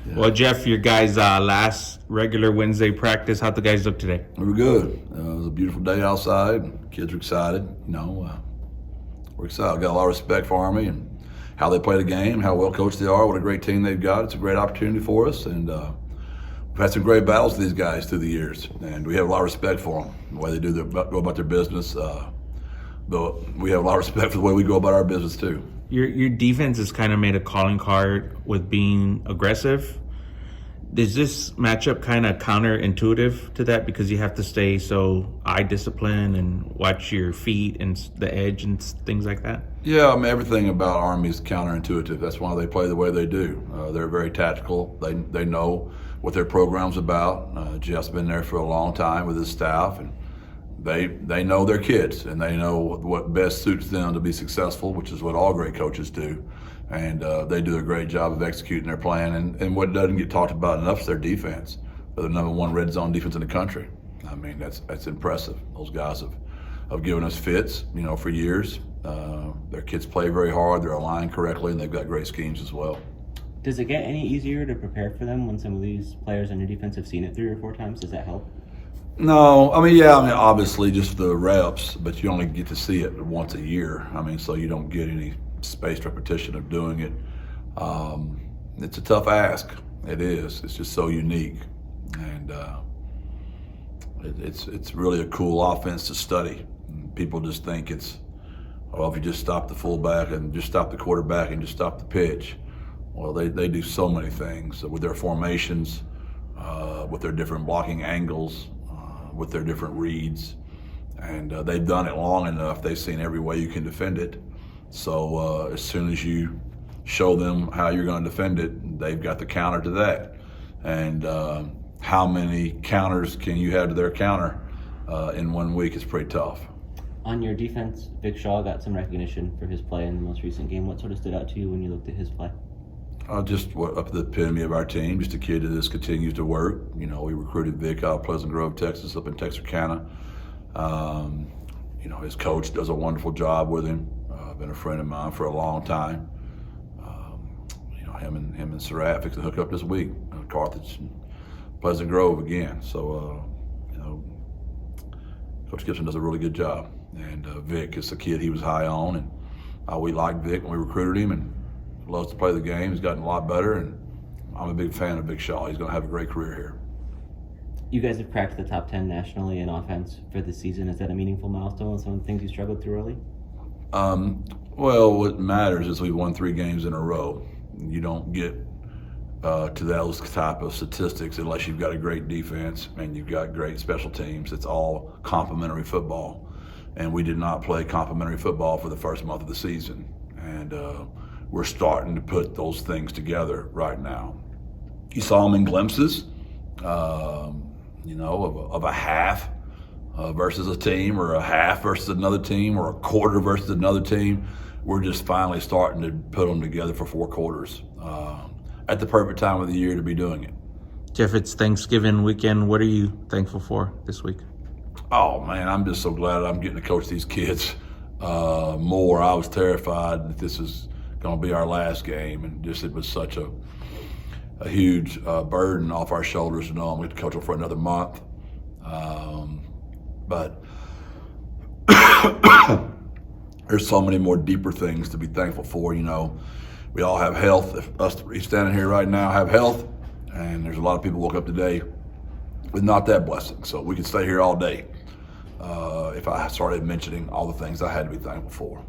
Yeah. Well, Jeff, your guys' last regular Wednesday practice, how'd the guys look today? We were good. It was a beautiful day outside. Kids were excited. We're excited. Got a lot of respect for Army and how they play the game, how well coached they are, what a great team they've got. It's a great opportunity for us, and we've had some great battles with these guys through the years, and we have a lot of respect for them, the way they go about their business. But we have a lot of respect for the way we go about our business too. Your defense has kind of made a calling card with being aggressive. Is this matchup kind of counterintuitive to that because you have to stay so eye discipline and watch your feet and the edge and things like that? Yeah, I mean, everything about Army is counterintuitive. That's why they play the way they do. They're very tactical. They know what their program's about. Jeff's been there for a long time with his staff, and they know their kids, and they know what best suits them to be successful, which is what all great coaches do. And they do a great job of executing their plan. And what doesn't get talked about enough is their defense. They're the #1 red zone defense in the country. I mean, that's impressive. Those guys have given us fits, for years. Their kids play very hard. They're aligned correctly, and they've got great schemes as well. Does it get any easier to prepare for them when some of these players on your defense have seen it 3 or 4 times? Does that help? No, obviously just the reps, but you only get to see it once a year. So you don't get any spaced repetition of doing it. It's a tough ask. It is. It's just so unique, and it's really a cool offense to study. People just think it's, if you just stop the fullback and just stop the quarterback and just stop the pitch. Well, they do so many things with their formations, with their different blocking angles, with their different reads, and they've done it long enough. They've seen every way you can defend it. So as soon as you show them how you're going to defend it, they've got the counter to that. And how many counters can you have to their counter in 1 week is pretty tough. On your defense, Vic Shaw got some recognition for his play in the most recent game. What sort of stood out to you when you looked at his play? Just up the epitome of our team, just a kid that just continues to work. We recruited Vic out of Pleasant Grove, Texas, up in Texarkana. His coach does a wonderful job with him. Been a friend of mine for a long time. Him and Surratt fixed to hook up this week. Carthage and Pleasant Grove again. So, Coach Gibson does a really good job. And Vic is a kid he was high on, and we liked Vic when we recruited him, and loves to play the game. He's gotten a lot better, and I'm a big fan of Vic Shaw. He's going to have a great career here. You guys have cracked the top 10 nationally in offense for the season. Is that a meaningful milestone with some of the things you struggled through early? Well, what matters is we've won 3 games in a row. You don't get to those type of statistics unless you've got a great defense and you've got great special teams. It's all complementary football, and we did not play complementary football for the first month of the season. And we're starting to put those things together right now. You saw them in glimpses, of a half versus a team, or a half versus another team, or a quarter versus another team. We're just finally starting to put them together for 4 quarters at the perfect time of the year to be doing it. Jeff, it's Thanksgiving weekend. What are you thankful for this week? Oh, man, I'm just so glad I'm getting to coach these kids more. I was terrified that this is going to be our last game, and just it was such a huge burden off our shoulders to know I'm going to coach them for another month. But there's so many more deeper things to be thankful for. We all have health. If us three standing here right now have health, and there's a lot of people woke up today with not that blessing. So we could stay here all day if I started mentioning all the things I had to be thankful for.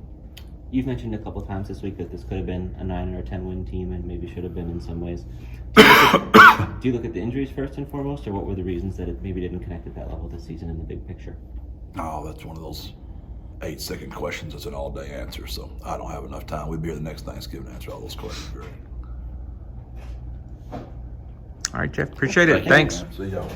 You've mentioned a couple times this week that this could have been a 9 or 10 win team, and maybe should have been in some ways. Do you look at the injuries first and foremost, or what were the reasons that it maybe didn't connect at that level this season in the big picture? Oh, that's one of those 8-second questions. It's an all-day answer, so I don't have enough time. We'll be here the next Thanksgiving to answer all those questions. All right, Jeff. Appreciate it. Thanks. See y'all.